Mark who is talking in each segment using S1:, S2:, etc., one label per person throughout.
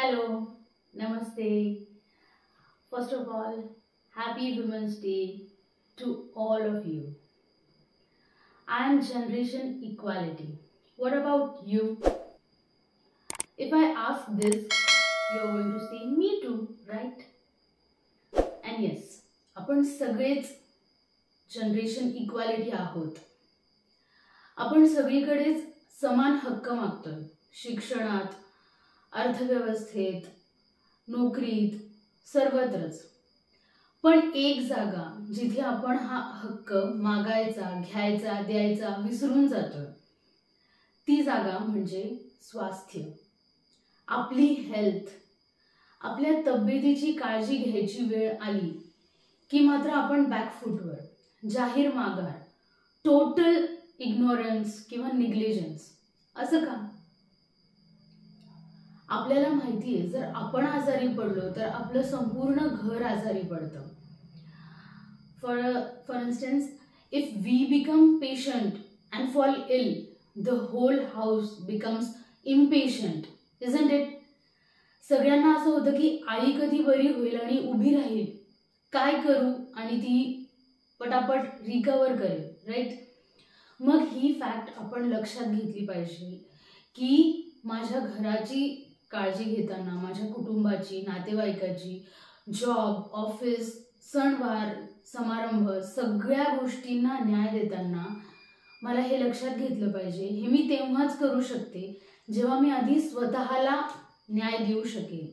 S1: Hello, Namaste. First of all, Happy Women's Day to all of you. I am Generation Equality. What about you? If I ask this, you're going to say me too, right? And yes, आपण सगळेच generation equality आहोत. आपण सगळीकडेच समान हक्क मागतोय. शिक्षणात, अर्थव्यवस्थेत, नोकरीत, सर्वत्रच. पण एक जागा जिथे आपण हा हक्क मागायचा, घ्यायचा, द्यायचा विसरून जातोय, ती जागा म्हणजे स्वास्थ्य. आपली हेल्थ, आपल्या तब्येतीची काळजी घ्यायची वेळ आली की मात्र आपण बॅकफूटवर, जाहीर माघार, टोटल इग्नोरन्स किंवा निग्लिजन्स. असं का? आपल्याला माहिती आहे, जर आपण आजारी पडलो तर आपलं संपूर्ण घर आजारी पडतं. For instance, if we become patient and fall ill, the whole house becomes impatient, isn't it? सगळ्यांना असं होतं की आई कधी बरी होईल आणि उभी राहील, काय करू, आणि ती पटापट रिकवर करेल, राईट? मग ही फॅक्ट आपण लक्षात घेतली पाहिजे की माझ्या घराची काळजी घेताना, माझ्या कुटुंबाची, नातेवाईकाची, जॉब, ऑफिस, सणवार, समारंभ, सगळ्या गोष्टींना न्याय देताना मला हे लक्षात घेतलं पाहिजे. हे मी तेव्हाच करू शकते जेव्हा मी आधी स्वतःला न्याय देऊ शकेल.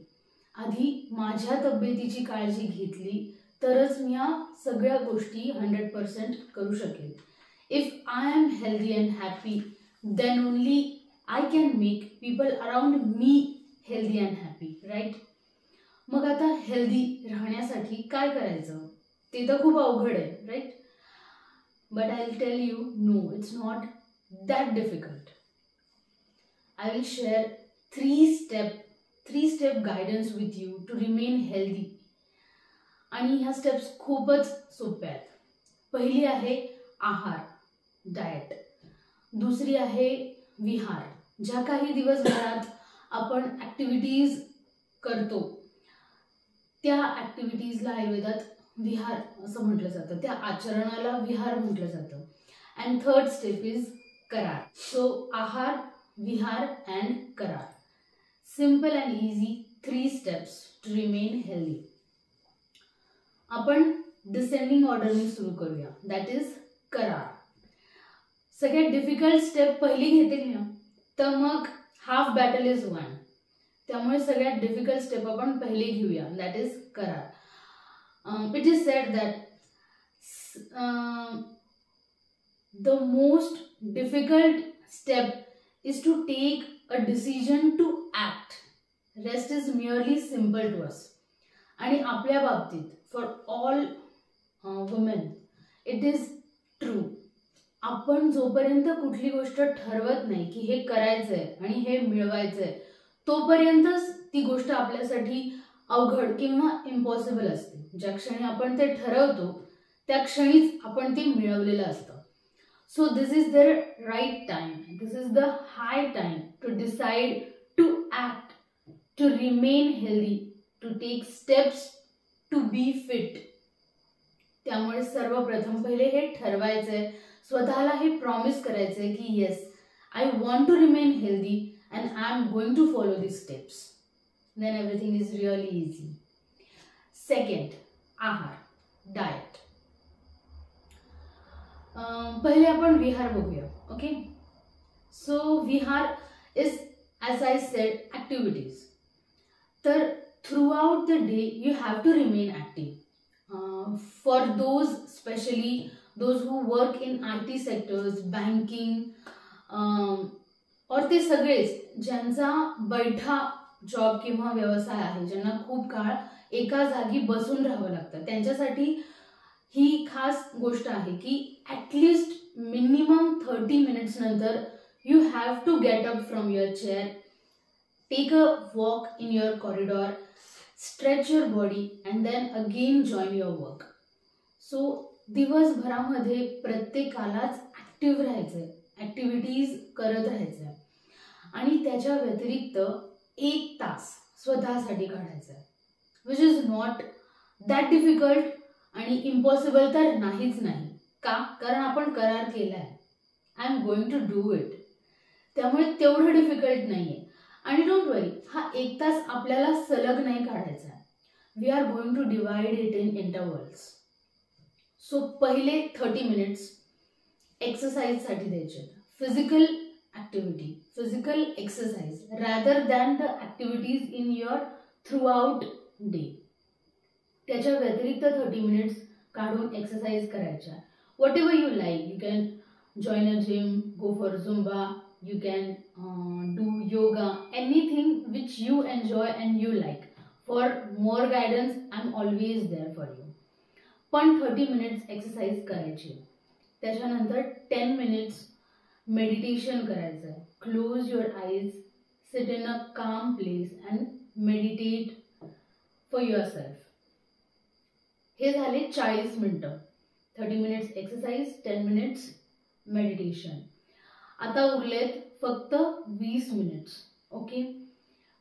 S1: आधी माझ्या तब्येतीची काळजी घेतली तरच मी या सगळ्या गोष्टी 100% करू शकेल. If I am healthy and happy, then only I can make people around me healthy and happy, right? मग आता हेल्दी राहण्यासाठी काय करायचं ते तर खूप अवघड आहे, right? But I will tell you, no, it's not that difficult. I will share three step guidance with you to remain healthy. आणि ह्या स्टेप्स खूपच सोप्या आहेत. पहिली आहे आहार, डाएट. दुसरी आहे विहार. ज्या काही दिवसभरात आपण ॲक्टिव्हिटीज करतो त्या ॲक्टिव्हिटीजला आयुर्वेदात विहार असं म्हटलं जातं. त्या आचरणाला विहार म्हटलं जातं. अँड थर्ड स्टेप इज करार. सो आहार, विहार अँड करार. Simple and easy 3 steps to remain healthy. आपण डिसेंडिंग ऑर्डरने सुरू करूया. दॅट इज करार. सगळ्यात डिफिकल्ट स्टेप पहिली घेतली ना तर मग हाफ बॅटल इज वन. त्यामुळे सगळ्यात डिफिकल्ट स्टेप आपण पहिली घेऊया. दॅट इज करार. It is said that the most difficult step is to take a decision to act. Rest is merely simple to us. आणि आपल्या बाबतीत for all women it is true. आपण जोपर्यंत कुठली गोष्ट ठरवत नाही की हे करायचंय आणि हे मिळवायचंय, तोपर्यंतच ती गोष्ट आपल्यासाठी अवघड किंवा इम्पॉसिबल असते. ज्या क्षणी आपण ते ठरवतो त्या क्षणीच आपण ते मिळवलेलं असतं. So this is the right time, this is the high time to decide to act, to remain healthy, to take steps, to be fit. त्यामुळे सर्वप्रथम पहिले हे ठरवायचंय, स्वतःला हे प्रॉमिस करायचंय की yes, I want to remain healthy and I am going to follow this steps. Then everything is really easy. Second, आहार, diet. पहिले आपण विहार बघूया. ओके, सो विहार is, as I said, activities. तर throughout the day you have to remain active. For those, specially those who work in IT sectors, banking, और ते सगळेच ज्यांचा बैठा जॉब किंवा व्यवसाय आहे, ज्यांना खूप काळ एका जागी बसून राहावं लागतं, त्यांच्यासाठी ही खास गोष्ट आहे की ॲटलिस्ट मिनिमम 30 मिनिट्स नंतर you have to get up from your chair, take a walk in your corridor, stretch your body and then again join your work. So दिवसभरामध्ये प्रत्येकालाच ॲक्टिव्ह राहायचंय, ॲक्टिव्हिटीज करत राहायचंय. आणि त्याच्या व्यतिरिक्त 1 तास स्वतःसाठी काढायचा आहे, which is not that difficult आणि इम्पॉसिबल तर नाहीच नाही. का? कारण आपण करार केला आहे. I am going to do it. त्यामुळे तेवढं डिफिकल्ट नाही आहे. आणि डोंट वरी, हा 1 तास आपल्याला सलग नाही काढायचा आहे. We are going to divide it in intervals. So पहिले 30 मिनिट्स एक्सरसाइजसाठी द्यायचे, physical activity, physical exercise rather than the activities in your throughout day. त्याच्या व्यतिरिक्त 30 मिनिट्स काढून एक्सरसाइज करायच्या. Whatever you like, you can join a gym, go for Zumba, you can do yoga, anything which you enjoy and you like. For more guidance, I'm always there for you. पण 30 minutes exercise करायची. त्याच्यानंतर 10 minutes meditation करायचं आहे. Close your eyes, sit in a calm place and meditate for yourself. हे झाले 40 मिनिटं. 30 minutes exercise, 10 minutes meditation. आता उरलेत फक्त 20 मिनिट्स. ओके,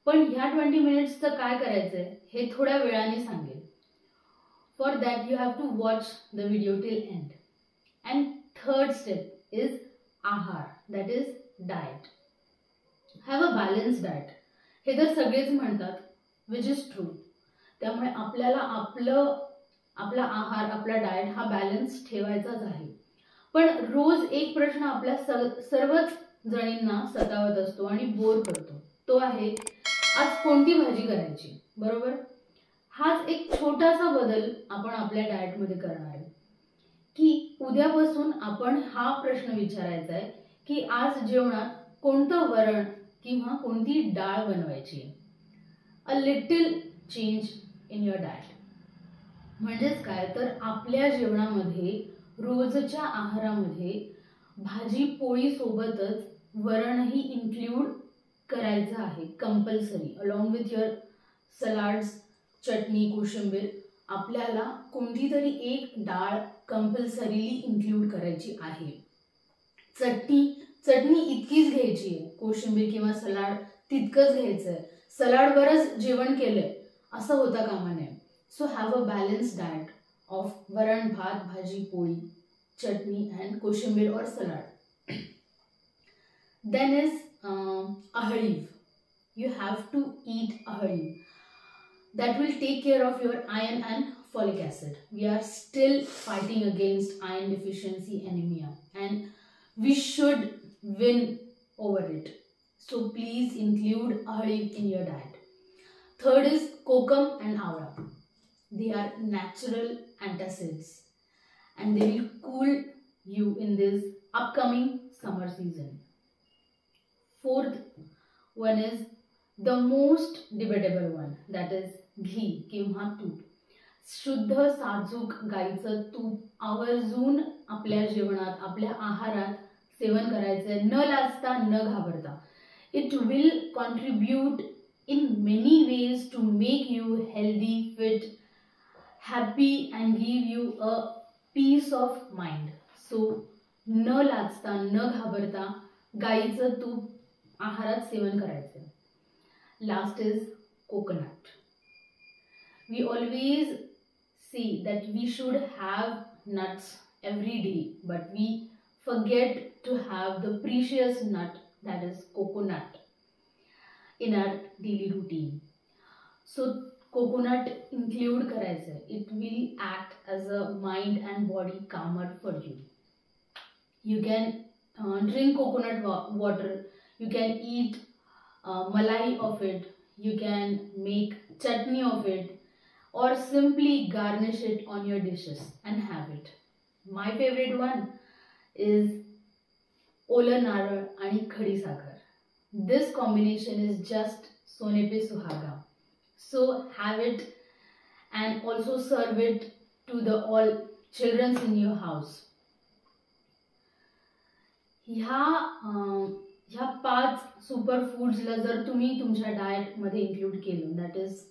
S1: पण ह्या 20 मिनिट्सचं काय करायचं आहे हे थोड्या वेळाने सांगेल. For that you have to watch the video till end. And third step is आहार, that is diet. Have a balance diet. हे तर सगळेच म्हणतात, विच इज ट्रू. त्यामुळे आपल्याला आपला आहार, आपला डाएट हा बॅलन्स ठेवायचाच आहे. पण रोज एक प्रश्न आपल्या सर्वच जणींना सतावत असतो आणि बोर करतो. तो आहे, आज कोणती भाजी करायची. बरोबर. हाच एक छोटासा बदल आपण आपल्या डाएटमध्ये करणार आहे, की उद्यापासून आपण हा प्रश्न विचारायचा आहे की आज जेवणात कोणतं वरण किंवा कोणती डाळ बनवायची. A little change in your diet. म्हणजेच काय तर आपल्या जेवणामध्ये, रोजच्या आहारामध्ये भाजी पोळी सोबतच वरणही इन्क्लूड करायचं आहे, compulsory. Along with your salads, चटणी, कोशिंबीर, आपल्याला कोणतीतरी एक डाळ कंपल्सरीली इन्क्लूड करायची आहे. चटणी इतकीच घ्यायची आहे, कोशिंबीर किंवा सलाड तितकंच घ्यायचं आहे. सलाडवरच जेवण केलंय असं होता कामा नये. So have a balance diet of varan, bhat, bhaji, poli, chutney and koshambir or salad. Then is ahaliv. You have to eat ahaliv. That will take care of your iron and folic acid. We are still fighting against iron deficiency anemia and we should win over it. So please include ahaliv in your diet. Third is kokum and avla. They are natural antacids and they will cool you in this upcoming summer season. Fourth one is the most debatable one, that is ghee किंवा तूप. शुद्ध साजूक गाईचं तूप आवर्जून आपल्या जेवणात, आपल्या आहारात सेवन करायचे, न लाजता, न घाबरता. It will contribute in many ways to make you healthy, fit, happy and give you a peace of mind. So न लाजता, न घाबरता गाईचं तूप आहारात सेवन करायचं. Last is coconut. We always see that we should have nuts every day, but we forget to have the precious nut, that is coconut, in our daily routine. So coconut include करायचं. It will act as a mind and body calmer for you. You can drink coconut water. You can eat malai of it. You can make chutney of it, or simply garnish it on your dishes and have it. My favorite one is ओलं नारळ आणि खडी साखर. This combination is just सोने पे सुहागा. So have it and also serve it to the all children in your house. ह्या 5 super फूड्सला जर तुम्ही तुमच्या डाएट मध्ये इन्क्लूड केलं, दॅट इज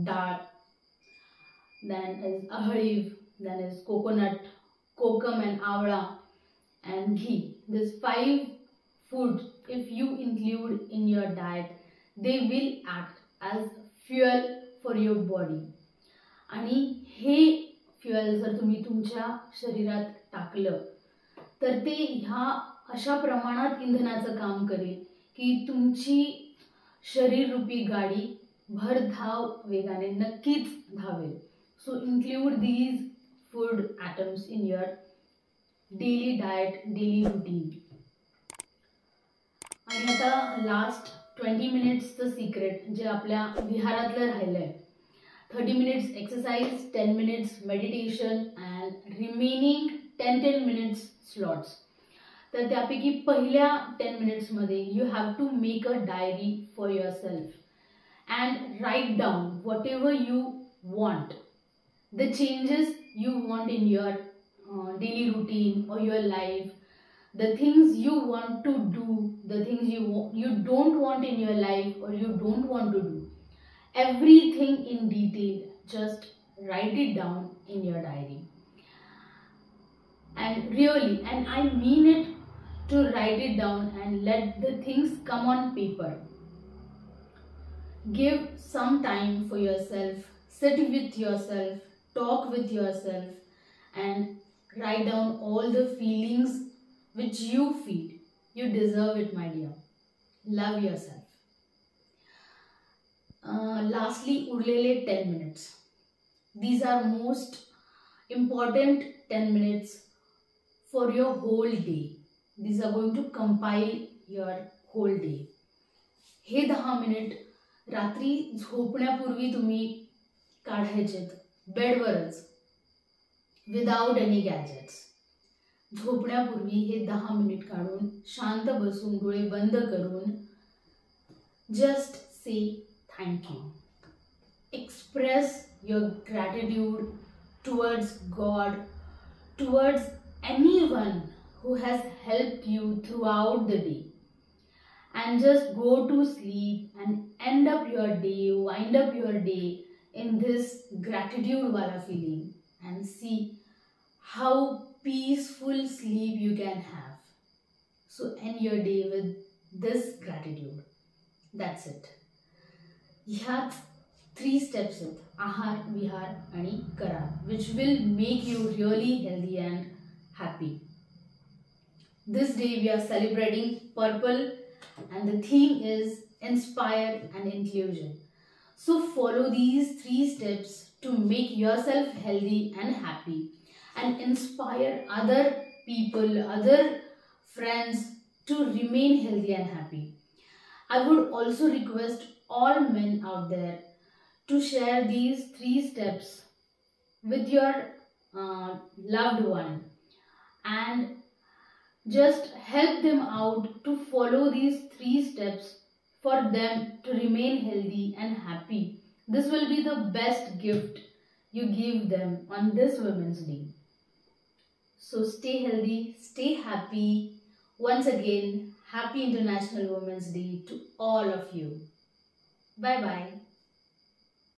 S1: डाळ, then is ahaliv, then is coconut, kokum and avla and ghee. These 5 foods, if you include in your diet, they will act as fuel for your body. आणि हे fuel जर तुम्ही तुमच्या शरीरात टाकलं तर ते ह्या अशा प्रमाणात इंधनाचं काम करेल की तुमची शरीररूपी गाडी भरधाव वेगाने नक्कीच धावेल. So include these food items in your daily diet, daily routine. आणि आता लास्ट 20 मिनिट्सचं सिक्रेट जे आपल्या विहारातलं राहिलं आहे. 30 minutes exercise, 10 minutes meditation and remaining 10 minutes slots. तर त्यापैकी पहिल्या 10 मिनिट्समध्ये you have to make a diary for yourself and write down whatever you want, the changes you want in your daily routine or your life, the things you want to do, the things you don't want in your life or you don't want to do, everything in detail. Just write it down in your diary. And really, and I mean it, to write it down and let the things come on paper. Give some time for yourself, sit with yourself, talk with yourself and write down all the feelings which you feel. You deserve it, my dear. Love yourself. Lastly, urlele 10 minutes. These are most important 10 minutes for your whole day. These are going to compile your whole day. हे 10 minute रात्री झोपण्यापूर्वी तुम्ही काढायचेत, बेडवरच, without any gadgets. झोपण्यापूर्वी हे 10 minute काढून शांत बसून डोळे बंद करून just say thank you. Express your gratitude towards God, towards anyone who has helped you throughout the day, and just go to sleep and end up your day, wind up your day in this gratitude wala feeling, and see how peaceful sleep you can have. So end your day with this gratitude. That's it. ह्यात 3 steps आहेत, आहार, विहार आणि करार, which will make you really healthy and happy. This day we are celebrating purple and the theme is inspire and inclusion. So follow these 3 steps to make yourself healthy and happy and inspire other people, other friends to remain healthy and happy. I would also request all men out there to share these 3 steps with your loved one and just help them out to follow these 3 steps for them to remain healthy and happy. This will be the best gift you give them on this Women's Day. So stay healthy, stay happy. Once again, happy International Women's Day to all of you. Bye bye.